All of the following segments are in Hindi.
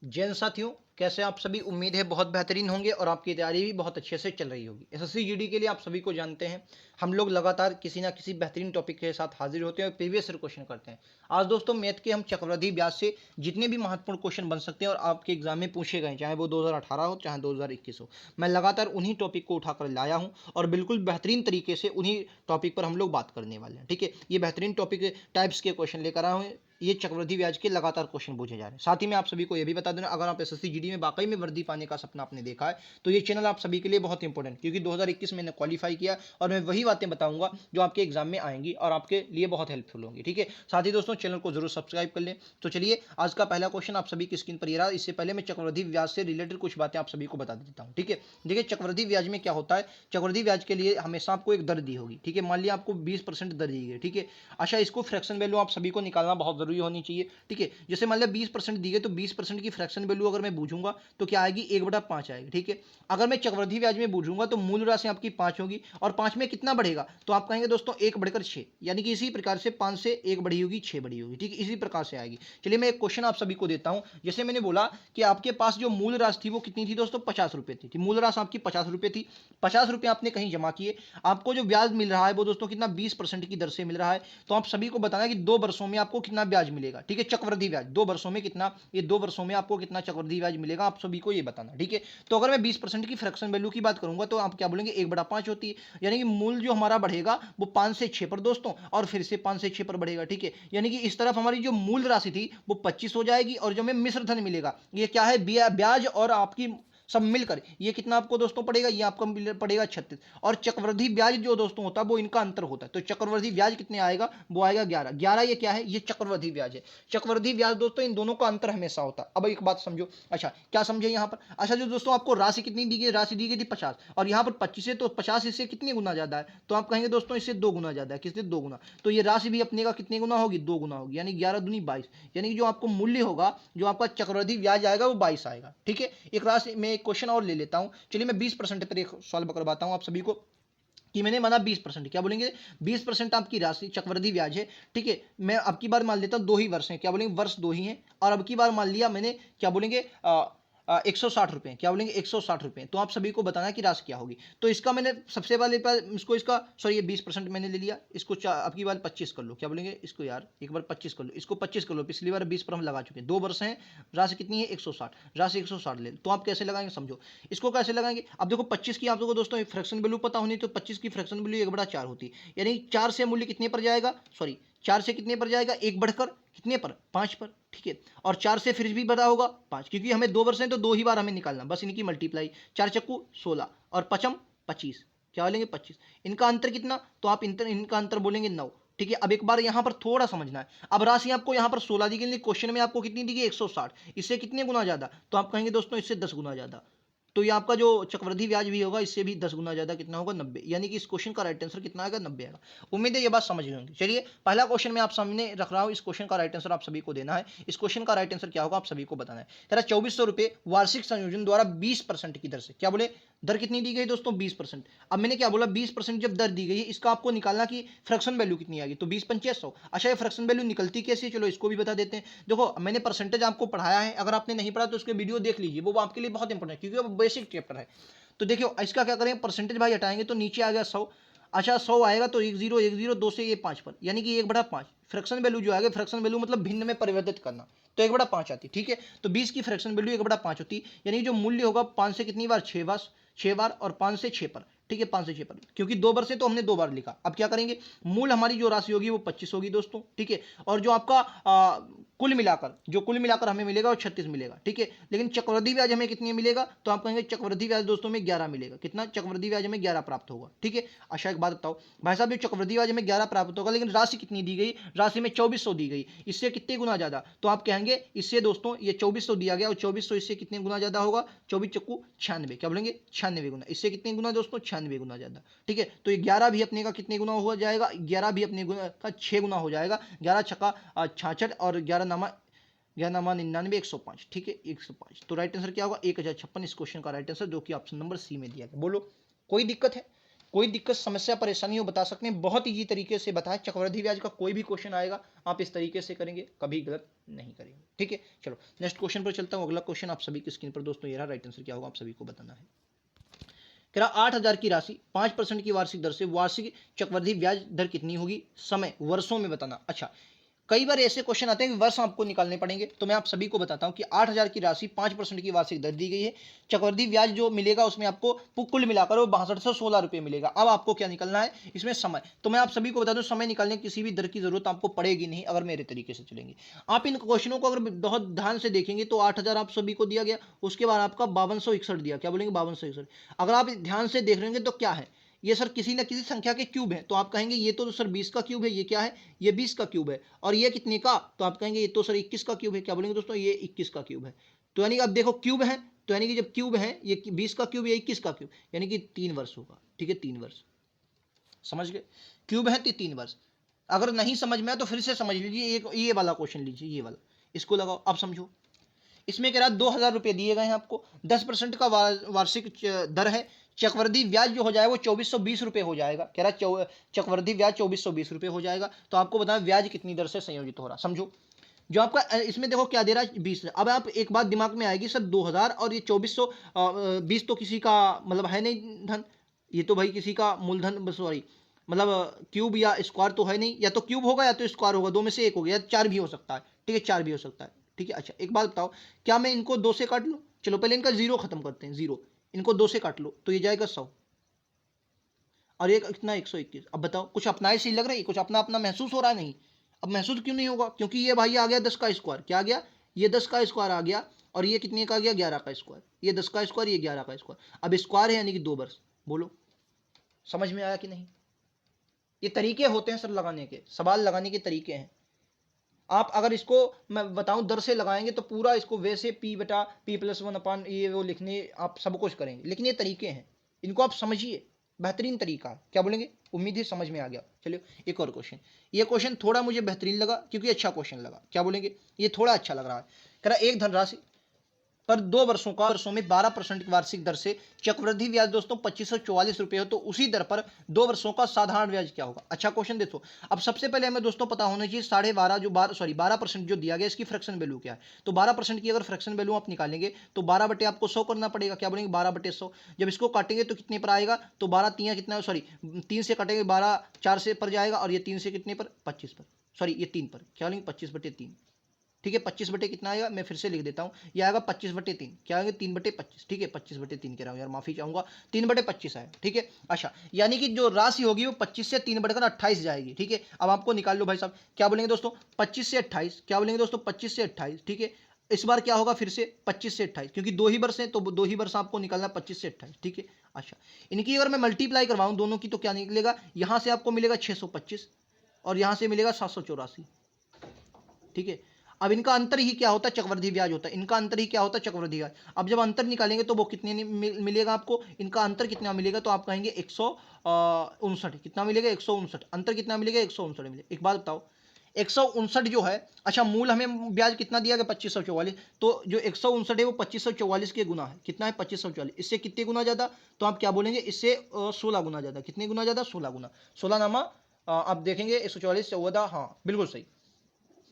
जैन साथियों, कैसे आप सभी? उम्मीद है बहुत बेहतरीन होंगे और आपकी तैयारी भी बहुत अच्छे से चल रही होगी। एसएससी जीडी के लिए आप सभी को जानते हैं, हम लोग लगातार किसी ना किसी बेहतरीन टॉपिक के साथ हाजिर होते हैं और प्रीवियस ईयर क्वेश्चन करते हैं। आज दोस्तों मैथ के हम चक्रवृद्धि ब्याज से जितने भी महत्वपूर्ण क्वेश्चन बन सकते हैं और आपके एग्जाम में पूछे गए, चाहे वो 2018 हो चाहे 2021 हो, मैं लगातार उन्हीं टॉपिक को उठाकर लाया हूँ और बिल्कुल बेहतरीन तरीके से उन्हीं टॉपिक पर हम लोग बात करने वाले हैं। ठीक है, ये बेहतरीन टॉपिक टाइप्स के क्वेश्चन लेकर आए हूँ। ये चक्रवृद्धि ब्याज के लगातार क्वेश्चन पूछे जा रहे हैं। साथ ही मैं आप सभी को यह भी बता देना, अगर आप एसएससी जीडी में वाकई में वर्दी पाने का सपना आपने देखा है तो ये चैनल आप सभी के लिए बहुत इंपॉर्टेंट, क्योंकि 2021 मैंने क्वालिफाई किया और मैं वही बातें बताऊंगा जो आपके एग्जाम में आएंगी और आपके लिए बहुत हेल्पफुल होंगी। ठीक है, साथ ही दोस्तों चैनल को जरूर सब्सक्राइब कर लें। तो चलिए, आज का पहला क्वेश्चन आप सभी की स्क्रीन पर ये रहा। इससे पहले मैं चक्रवृद्धि ब्याज से रिलेटेड कुछ बातें आप सभी को बता देता हूँ। ठीक है, देखिए चक्रवृद्धि ब्याज में क्या होता है। चक्रवृद्धि ब्याज के लिए हमेशा आपको एक दर दी होगी। ठीक है, मान लिया आपको 20% दर दी गई। ठीक है, अच्छा, इसको फ्रैक्शन वैल्यू आप सभी को निकालना बहुत जरूरी होनी चाहिए। ठीक है, जैसे मान लिया 20% दी गई तो 20% की फ्रैक्शन वैल्यू अगर मैं बूझूंगा तो क्या आएगी, 1/5 आएगी। ठीक है, अगर मैं चक्रवृद्धि ब्याज में बूझूंगा तो मूल राशि आपकी 5 होगी और 5 में कितना बढ़ेगा, तो आप कहेंगे दोस्तों 1 बढ़कर 6, यानी कि इसी प्रकार से 5 से 1 बढ़ी होगी, 6 बढ़ी होगी। ठीक है, इसी प्रकार से आएगी। चलिए मैं एक क्वेश्चन आप सभी को देता हूं। जैसे मैंने बोला कि आपके पास जो मूल राशि थी वो कितनी थी दोस्तों, 50 रुपए थी। मूल राशि आपकी 50 रुपए थी। 50 रुपए आपने कहीं जमा किए, आपको जो ब्याज मिल रहा है वो दोस्तों कितना, 20% की दर से मिल रहा है। तो आप सभी को बताना कि 2 वर्षों में आपको कितना ब्याज मिलेगा। ठीक है, चक्रवृद्धि ब्याज 2 वर्षों में कितना, ये 2 वर्षों में आपको कितना चक्रवृद्धि ब्याज मिलेगा, आप सभी को ये बताना। ठीक है, तो अगर मैं 20% की फ्रैक्शन वैल्यू की बात करूंगा तो आप क्या बोलेंगे, 1/5 होती है। यानी कि मूल जो हमारा बढ़ेगा वो 5 से 6 पर दोस्तों, और फिर से 5 से 6 पर बढ़ेगा। ठीक है, यानी कि इस तरफ हमारी जो मूल राशि थी वो 25 हो जाएगी और जो हमें मिश्र धन मिलेगा ये क्या है, ब्याज और आपकी सब मिलकर ये कितना आपको दोस्तों पड़ेगा, ये आपको पड़ेगा 36। और चक्रवृद्धि ब्याज जो दोस्तों होता है वो इनका अंतर होता है। तो चक्रवृद्धि ब्याज कितने आएगा, वो आएगा 11। 11 ये क्या है, ये चक्रवृद्धि ब्याज है। चक्रवृद्धि ब्याज दोस्तों इन दोनों का अंतर हमेशा होता है। अब एक बात समझो, अच्छा क्या समझे यहाँ पर, अच्छा जो दोस्तों आपको राशि कितनी दी गई, राशि दी गई थी 50 और यहाँ पर 25 है, तो 50 इससे कितने गुना ज्यादा है, तो आप कहेंगे दोस्तों इससे 2 गुना ज्यादा है। किससे, 2 गुना। तो ये राशि भी अपने का कितने गुना होगी, 2 गुना होगी, यानी 11 दूनी 22। यानी कि जो आपको मूल्य होगा, जो आपका चक्रवृद्धि ब्याज आएगा वो 22 आएगा। ठीक है, एक राशि में एक क्वेश्चन और ले लेता हूं। चलिए मैं 20% पर एक सॉल्व करवाता हूं आप सभी को, कि मैंने माना 20%, क्या बोलेंगे, 20% आपकी राशि चक्रवृद्धि ब्याज है। ठीक है, मैं अब की बार मान लेता हूं 2 ही वर्ष हैं, क्या बोलेंगे, वर्ष 2 ही हैं। और अब की बार मान लिया मैंने, क्या बोलेंगे, 160 रुपए, क्या बोलेंगे, 160 रुपए। तो आप सभी को बताना कि राशि क्या होगी। तो इसका मैंने सबसे पहले इसको, इसका सॉरी ये 20% मैंने ले लिया, इसको अब की बार 25 कर लो, क्या बोलेंगे, इसको यार एक बार 25 कर लो, इसको 25 कर लो, पिछली बार 20 पर हम लगा चुके हैं। 2 वर्ष हैं, राशि कितनी है, 160, राशि 160 ले। तो आप कैसे लगाएंगे समझो, इसको कैसे लगाएंगे। अब देखो 25 की आप लोगों को दोस्तों फ्रैक्शन वैल्यू पता होनी, तो 25 की फ्रैक्शन वैल्यू 1/4 होती है। यानी 4 से मूल्य कितने पर जाएगा, सॉरी 4 से कितने पर जाएगा, 1 बढ़कर कितने पर, 5 पर। ठीक है, और 4 से फिर भी बड़ा होगा 5, क्योंकि हमें 2 वर्ष हैं तो 2 ही बार हमें निकालना, बस इनकी मल्टीप्लाई, 4 चक्कू 16 और पचम 25, क्या बोलेंगे 25। इनका अंतर कितना, तो आप इनका अंतर बोलेंगे 9। ठीक है, अब एक बार यहां पर थोड़ा समझना है। अब राशि आपको यहां पर 16 दी गई, क्वेश्चन में आपको कितनी दी गई, 160, इससे कितने गुना ज्यादा, तो आप कहेंगे दोस्तों इससे 10 गुना ज्यादा। तो ये आपका जो चक्रवृद्धि ब्याज भी होगा इससे भी 10 गुना ज्यादा, कितना होगा, 90। यानी कि इस क्वेश्चन का राइट आंसर कितना आएगा, 90 आएगा। उम्मीद है ये बात समझ गए होंगे। चलिए पहला क्वेश्चन मैं आप सामने रख रहा हूं, इस क्वेश्चन का राइट आंसर आप सभी को देना है। इस क्वेश्चन का राइट आंसर क्या होगा आप सभी को बताना है। तेरा 2400 रुपए वार्षिक संयोजन द्वारा 20% की दर से, क्या बोले, दर कितनी दी गई दोस्तों, 20%। अब मैंने क्या बोला, 20% जब दर दी गई है, इसका आपको निकालना कि फ्रैक्शन वैल्यू कितनी आएगी, तो 20 पंचे 100। अच्छा ये फ्रैक्शन वैल्यू निकलती कैसे है, चलो इसको भी बता देते हैं। देखो मैंने परसेंटेज आपको पढ़ाया है, अगर आपने नहीं पढ़ा तो उसके वीडियो देख लीजिए, वो आपके लिए बहुत इंपॉर्टेंट है, क्योंकि वो बेसिक चैप्टर है। तो देखियो इसका क्या करें, परसेंटेज भाई हटाएंगे तो नीचे आ गया 100। अच्छा 100 आएगा तो 10 2 से ये 5 पर, यानी कि 1/5 फ्रैक्शन वैल्यू जो आएगा, फ्रैक्शन वैल्यू मतलब भिन्न में परिवर्तित करना, तो 1/5 आती। ठीक है, तो 20 की फ्रैक्शन वैल्यू 1/5 होती, यानी जो मूल्य होगा 5 से कितनी बार, 6 बार और 5 से 6 पर। ठीक है, 5 से 6 पर, क्योंकि 2 बार से तो हमने 2 बार लिखा। अब क्या करेंगे, मूल हमारी जो राशि होगी वो 25 होगी दोस्तों। ठीक है, और जो आपका कुल मिलाकर हमें मिलेगा वो 36 मिलेगा। ठीक है, लेकिन चक्रवृद्धि ब्याज हमें कितनी मिलेगा, तो आप कहेंगे चक्रवृद्धि ब्याज दोस्तों में 11 मिलेगा। कितना, चक्रवृद्धि ब्याज हमें 11 प्राप्त होगा। ठीक है, अच्छा एक बात बताओ भाई साहब, जो चक्रवृद्धि ब्याज हमें 11 प्राप्त होगा, लेकिन राशि कितनी दी गई, राशि में 2400 दी गई, इससे कितने गुना ज्यादा, तो आप कहेंगे इससे दोस्तों ये 2400 दिया गया और 2400 इससे कितने गुना ज्यादा होगा, 24 चक्कू 96, क्या बोलेंगे 96 गुना, इससे कितने गुना दोस्तों, 96 गुना ज्यादा। ठीक है, तो ये 11 भी अपने का कितने गुना हो जाएगा, 11 भी अपने का 6 गुना हो जाएगा। 11 छक्का 66 और 11 नामा 99 105। ठीक है, 105, तो राइट आंसर क्या होगा, 1056 इस क्वेश्चन का राइट आंसर, जो कि ऑप्शन नंबर सी में दिया गया। बोलो कोई दिक्कत है, कोई दिक्कत समस्या परेशानी हो बता सकते हैं, बहुत ईजी तरीके से बताया। चक्रवृद्धि ब्याज का कोई भी क्वेश्चन आएगा आप इस तरीके से करेंगे, कभी गलत नहीं करेंगे, ठीक है। चलो नेक्स्ट क्वेश्चन पर चलता हूँ। अगला क्वेश्चन आप सभी की स्क्रीन पर दोस्तों ये रहा, राइट आंसर क्या होगा आप सभी को बताना है। कह रहा 8,000 की राशि 5% की वार्षिक दर से वार्षिक चक्रवृद्धि ब्याज दर कितनी होगी, समय वर्षों में बताना। अच्छा, कई बार ऐसे क्वेश्चन आते हैं कि वर्ष आपको निकालने पड़ेंगे, तो मैं आप सभी को बताता हूं कि 8,000 की राशि 5% की वार्षिक दर दी गई है। चक्रवृद्धि ब्याज जो मिलेगा उसमें आपको कुल मिलाकर वो 6216 रुपये मिलेगा। अब आपको क्या निकलना है इसमें, समय। तो मैं आप सभी को बता दूं समय निकालने की किसी भी दर की जरूरत आपको पड़ेगी नहीं अगर मेरे तरीके से चलेंगे। आप इन क्वेश्चनों को अगर बहुत ध्यान से देखेंगे तो 8,000 आप सभी को दिया गया, उसके बाद आपका 5261 दिया, क्या बोलेंगे 5261। अगर आप ध्यान से देख लेंगे तो क्या है, ये सर किसी न किसी संख्या के क्यूब है, तो आप कहेंगे ये तो सर 20 का क्यूब है, ये क्या है ये 20 का क्यूब है। और ये कितने का, तो आप कहेंगे ये तो सर 21 का क्यूब है, क्या बोलेंगे दोस्तों ये 21 का क्यूब है। तो यानी कि अब देखो क्यूब है, तो यानी कि जब क्यूब है ये 20 का क्यूब, ये 21 का क्यूब, यानी कि 3 वर्ष होगा, ठीक है 3 वर्ष, समझ गए। क्यूब है तो 3 वर्ष। अगर नहीं समझ में आया तो फिर से समझ लीजिए, ये वाला क्वेश्चन लीजिए, ये वाला, इसको लगाओ अब समझो। इसमें कह रहा 2,000 रुपये दिए गए हैं आपको, 10% का वार्षिक दर है। चक्रवृद्धि ब्याज जो हो जाए वो 2420 रुपये हो जाएगा। कह रहा चक्रवृद्धि ब्याज 2420 रुपये हो जाएगा। तो आपको बताएं ब्याज कितनी दर से संयोजित हो रहा, समझो। जो आपका इसमें देखो क्या दे रहा है 20। अब आप एक बात दिमाग में आएगी, सर 2000 और ये 2420 तो किसी का मतलब है नहीं धन, ये तो भाई किसी का मूलधन, सॉरी मतलब क्यूब या स्क्वायर तो है नहीं, या तो क्यूब होगा या तो स्क्वायर होगा, दो में से एक हो गया, या 4 भी हो सकता है, ठीक है 4 भी हो सकता है, ठीक है। अच्छा एक बात बताओ, क्या मैं इनको 2 से काट लूँ, चलो पहले इनका जीरो खत्म करते हैं, जीरो, इनको 2 से काट लो तो ये जाएगा 100, और ये कितना 121। अब बताओ कुछ अपना ही सही लग रहा है, कुछ अपना अपना महसूस हो रहा है, नहीं। अब महसूस क्यों नहीं होगा, क्योंकि ये भाई आ गया 10 का स्क्वायर, क्या आ गया ये 10 का स्क्वायर आ गया, और ये कितने का आ गया 11 का स्क्वायर, ये 10 का स्क्वायर ये 11 का स्क्वायर। अब स्क्वायर है यानी कि 2 वर्ष। बोलो समझ में आया कि नहीं। ये तरीके होते हैं सर लगाने के, सवाल लगाने के तरीके हैं। आप अगर इसको मैं बताऊं दर से लगाएंगे तो पूरा इसको वैसे P/P+1 ये वो लिखने आप सब कुछ करेंगे, लेकिन ये तरीके हैं, इनको आप समझिए, बेहतरीन तरीका है, क्या बोलेंगे। उम्मीद है समझ में आ गया। चलिए एक और क्वेश्चन, ये क्वेश्चन थोड़ा मुझे बेहतरीन लगा क्योंकि अच्छा क्वेश्चन लगा, क्या बोलेंगे ये थोड़ा अच्छा लग रहा है। कह रहा एक धनराशि पर 2 वर्षों में 12% की वार्षिक दर से चक्रवृद्धि ब्याज दोस्तों 2544 रुपये हो, तो उसी दर पर 2 वर्षों का साधारण ब्याज क्या होगा। अच्छा क्वेश्चन देखो, अब सबसे पहले हमें दोस्तों पता होना चाहिए 12.5 जो 12% जो दिया गया इसकी फ्रैक्शन वैल्यू क्या है। तो 12% की अगर फ्रैक्शन वैल्यू आप निकालेंगे तो 12 बटे आपको 100 करना पड़ेगा, क्या बोलेंगे 12 बटे 100। जब इसको काटेंगे तो कितने पर आएगा, तो 12 3 कितना, सॉरी 3 से काटेंगे 12 4 से पर जाएगा, और ये 3 से कितने पर 25 पर, सॉरी ये 3 पर, क्या बोलेंगे 25/3, ठीक है। 25 बटे कितना आएगा, मैं फिर से लिख देता हूँ, ये आएगा 25/3, क्या आएगा 3/25, ठीक है 25/3 कह रहा हूँ यार, माफी चाहूंगा, 3/25 आएगा, ठीक है। अच्छा यानी कि जो राशि होगी वो 25 से 3 बढ़कर 28 जाएगी, ठीक है। अब आपको निकाल लो भाई साहब, क्या बोलेंगे दोस्तों 25 से 28, क्या बोलेंगे दोस्तों 25 से 28, ठीक है। इस बार क्या होगा फिर से 25 से 28, क्योंकि 2 ही वर्ष है तो 2 ही वर्ष आपको निकालना 25 से 28, ठीक है। अच्छा इनकी अगर मैं मल्टीप्लाई करवाऊं दोनों की तो क्या निकलेगा, यहां से आपको मिलेगा 625 और यहां से मिलेगा 784, ठीक है। अब इनका अंतर ही क्या होता है, चक्रवृद्धि ब्याज होता है, इनका अंतर ही क्या होता है, चक्रवृद्धि ब्याज। अब जब अंतर निकालेंगे तो वो कितने मिलेगा आपको, इनका अंतर कितना मिलेगा, तो आप कहेंगे 159, कितना मिलेगा 159, अंतर कितना मिलेगा 159 मिलेगा। एक बात बताओ 159 जो है, अच्छा मूल हमें ब्याज कितना दिया गया 2544, तो जो 159 है वो 2544 के गुना है, कितना है 2544, इससे कितने गुना ज्यादा, तो आप क्या बोलेंगे इससे 16 गुना ज्यादा, कितने गुना ज्यादा 16 गुना, 16 नामा आप देखेंगे 144 14, हाँ बिल्कुल सही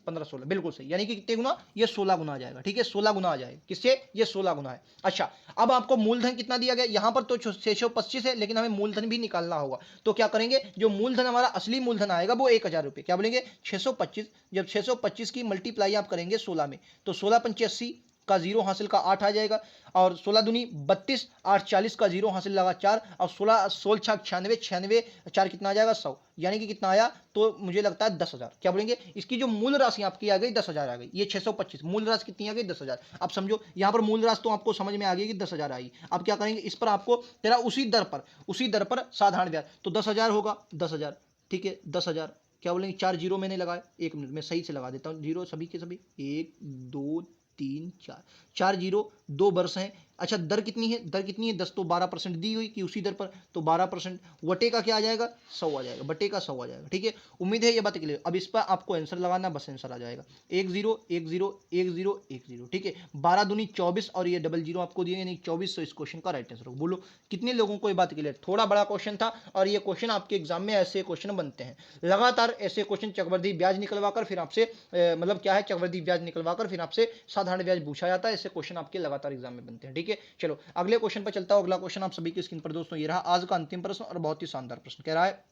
15 16 बिल्कुल सही, यानी कि कितने गुना, ये 16 गुना आ जाएगा, ठीक है 16 गुना आ जाएगा, किससे ये 16 गुना है। अच्छा अब आपको मूलधन कितना दिया गया, यहां पर तो 625 है, लेकिन हमें मूलधन भी निकालना होगा, तो क्या करेंगे, जो मूलधन हमारा असली मूलधन आएगा वो 1000 रुपये, क्या बोलेंगे 625, जब 625 की मल्टीप्लाई आप करेंगे 16 में, तो 16 का जीरो हासिल का 8 आ जाएगा, और 16 दूनी 32, 8 40 का जीरो हासिल लगा 4, और 16 16 छक 96, 96 4 कितना आ जाएगा 100, यानी कि कितना आया, तो मुझे लगता है 10,000, क्या बोलेंगे इसकी जो मूल राशि आपकी आ गई 10,000 आ गई, ये 625 मूल राशि कितनी आ गई 10,000। अब समझो यहाँ पर मूल राशि तो आपको समझ में आ गई कि 10,000 आई। अब क्या करेंगे इस पर आपको तेरा उसी दर पर साधारण ब्याज, तो 10,000 होगा 10,000, ठीक है 10,000, क्या बोलेंगे 4 जीरो मैंने लगाया, 1 मिनट में सही से लगा देता हूँ जीरो सभी के सभी, 1 2 3 4 4 जीरो 2 वर्ष हैं। अच्छा दर कितनी है, दर कितनी है 10, तो 12% दी हुई कि उसी दर पर, तो 12% वटे का क्या आ जाएगा 100 आ जाएगा, बटे का 100 आ जाएगा। ठीक है, उम्मीद है ये बात क्लियर। अब इस पर आपको आंसर लगाना, बस आंसर आ जाएगा 10 10 10 10। ठीक है, 12 दूनी 24 और ये डबल जीरो आपको दिए यानी 24। तो इस क्वेश्चन का राइट आंसर होगा। बोलो कितने लोगों को ये बात क्लियर। थोड़ा बड़ा क्वेश्चन था और ये क्वेश्चन आपके एग्जाम में ऐसे क्वेश्चन बनते हैं लगातार। ऐसे क्वेश्चन चक्रवृद्धि ब्याज निकलवाकर फिर आपसे मतलब क्या है, चक्रवृद्धि ब्याज निकलवाकर फिर आपसे साधारण ब्याज पूछा जाता है। ऐसे क्वेश्चन आपके लगातार एग्जाम में बनते हैं। ठीक है, चलो अगले क्वेश्चन पर चलता हूं। अगला क्वेश्चन आप सभी की स्क्रीन पर दोस्तों ये रहा आज का अंतिम प्रश्न और बहुत ही शानदार प्रश्न। कह रहा है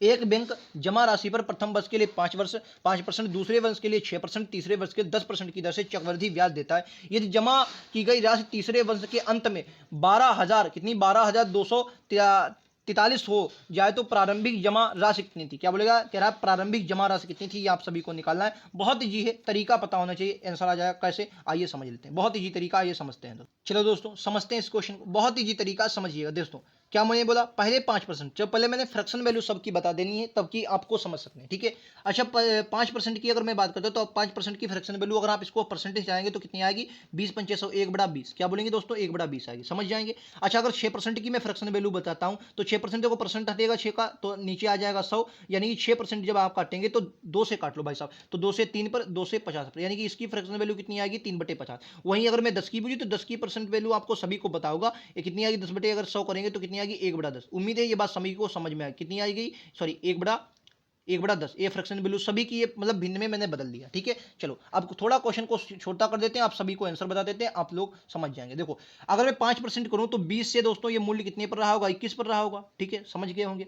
एक बैंक जमा राशि पर प्रथम वर्ष के लिए 5%, दूसरे वर्ष के लिए 6%, तीसरे वर्ष के 10% की दर से चक्रवृद्धि ब्याज देता है। यदि जमा की गई राशि तीसरे वर्ष के अंत में 12,000 कितनी 12,243 हो जाए तो प्रारंभिक जमा राशि कितनी थी। क्या बोलेगा, कह रहा है प्रारंभिक जमा राशि कितनी थी, ये आप सभी को निकालना है। बहुत ईजी है, तरीका पता होना चाहिए, आंसर आ जाएगा। कैसे, आइए समझ लेते हैं। बहुत ईजी तरीका, आइए समझते हैं। चलो दोस्तों समझते हैं इस क्वेश्चन को। बहुत ईजी तरीका समझिएगा दोस्तों। क्या मैंने बोला, पहले 5%, जब पहले मैंने फ्रैक्शन वैल्यू सबकी बता देनी है तब कि आपको समझ सकते हैं। ठीक है, अच्छा 5% की अगर मैं बात करता हूं तो 5% की फ्रैक्शन वैल्यू अगर आप इसको परसेंटेज जाएंगे तो कितनी आएगी 20 5 100 1/20। क्या बोलेंगे दोस्तों 1/20 आएगी, समझ जाएंगे। अच्छा अगर 6% की मैं फ्रैक्शन वैल्यू बताता हूं तो 6% देखो परसेंट हटेगा 6 का तो नीचे आ जाएगा 100, यानी कि 6% जब आप काटेंगे तो 2 से काट लो भाई साहब, तो 2 से 3 पर 2 से 50 पर, यानी कि इसकी फ्रैक्शन वैल्यू कितनी आएगी 3/50। वहीं अगर मैं 10 की पूछी तो 10 की परसेंट वैल्यू आपको सभी को पता होगा, ये कितनी आएगी 10 बटे अगर 100 करेंगे तो कितनी आएगी 1/10। उम्मीद है ये बात सभी को समझ में आई, कितनी आएगी सॉरी 1/10। ये फ्रैक्शन वैल्यू सभी की ये मतलब भिन्न में मैंने बदल दिया। ठीक है, चलो अब थोड़ा क्वेश्चन को छोटा कर देते हैं, आप सभी को आंसर बता देते हैं, आप लोग समझ जाएंगे। देखो अगर मैं 5% करूं तो 20 से दोस्तों ये मूल्य कितने पर रहा होगा 21 पर रहा होगा। ठीक है, समझ गए होंगे।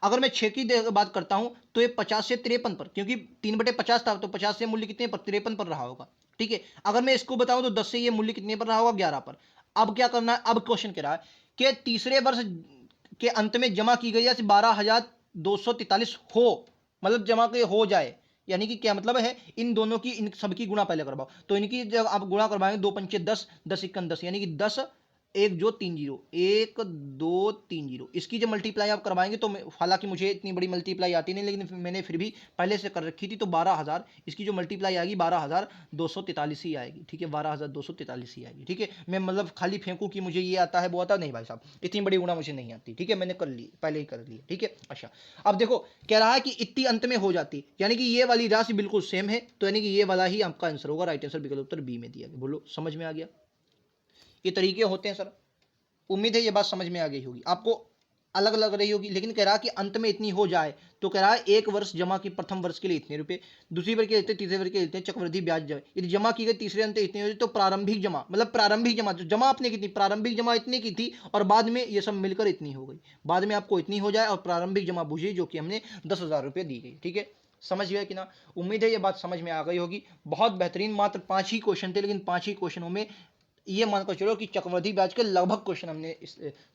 अगर मैं 6 की बात करता हूं तो ये 50 से 53 पर, क्योंकि 3/50 था तो 50 से मूल्य कितने पर 53 पर रहा होगा। ठीक है, अगर मैं इसको बताऊं तो 10 से ये मूल्य कितने पर रहा होगा 11 पर। अब क्या करना है, अब क्वेश्चन कह रहा है कि तीसरे वर्ष के अंत में जमा की गई 12,243 हो, मतलब जमा के हो जाए, यानी कि क्या मतलब है इन दोनों की इन सबकी गुणा पहले करवाओ। तो इनकी जब आप गुणा करवाएंगे 2 पंचे 10, 10 इक्कन 10, यानी कि 10 1 जो 3 जीरो 1 2 3 जीरो, इसकी जब मल्टीप्लाई आप करवाएंगे तो हालांकि मुझे इतनी बड़ी मल्टीप्लाई आती नहीं, लेकिन मैंने फिर भी पहले से कर रखी थी, तो 12,000 इसकी जो मल्टीप्लाई आएगी 12,243 ही आएगी। ठीक है, 12,243 ही आएगी। ठीक है, मैं मतलब खाली फेंकूं कि मुझे ये आता है वो आता नहीं भाई साहब, इतनी बड़ी गुणा मुझे नहीं आती। ठीक है, मैंने कर ली, पहले ही कर लिया। ठीक है, अच्छा अब देखो कह रहा है कि इतनी अंत में हो जाती, यानी कि ये वाली राशि बिल्कुल सेम है, तो यानी कि ये वाला ही आपका आंसर होगा। राइट आंसर विकल्प उत्तर बी में दिया गया। बोलो समझ में आ गया। ये तरीके होते हैं सर, उम्मीद है ये बात समझ में आ गई होगी, आपको अलग अलग रही होगी, लेकिन कह रहा है कि अंत में इतनी हो जाए तो कह रहा है एक वर्ष जमा की प्रथम वर्ष के लिए इतने रुपए, दूसरी वर्ष के लिए तीसरे वर्ष के लिए इतने चक्रवृद्धि ब्याज जाए, यदि जमा की गई तीसरे अंत इतनी होती तो प्रारंभिक जमा, मतलब प्रारंभिक जमा जो जमा आपने कितनी प्रारंभिक जमा इतनी की थी और बाद में ये सब मिलकर इतनी हो गई, बाद में आपको इतनी हो जाए और प्रारंभिक जमा बुझी जो कि हमने 10,000 रुपये दी गई। ठीक है, समझ गया कि ना, उम्मीद है ये बात समझ में आ गई होगी। बहुत बेहतरीन, मात्र 5 ही क्वेश्चन थे, लेकिन 5 ही क्वेश्चनों में ये मानकर चलो कि चक्रवृद्धि ब्याज के लगभग क्वेश्चन हमने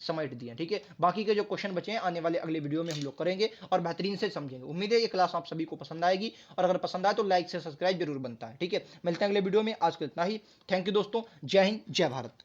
समेट दिए। ठीक है, बाकी के जो क्वेश्चन बचे हैं आने वाले अगले वीडियो में हम लोग करेंगे और बेहतरीन से समझेंगे। उम्मीद है ये क्लास आप सभी को पसंद आएगी, और अगर पसंद आए तो लाइक से सब्सक्राइब जरूर बनता है। ठीक है, मिलते हैं अगले वीडियो में, आज के इतना ही। थैंक यू दोस्तों, जय हिंद जय भारत।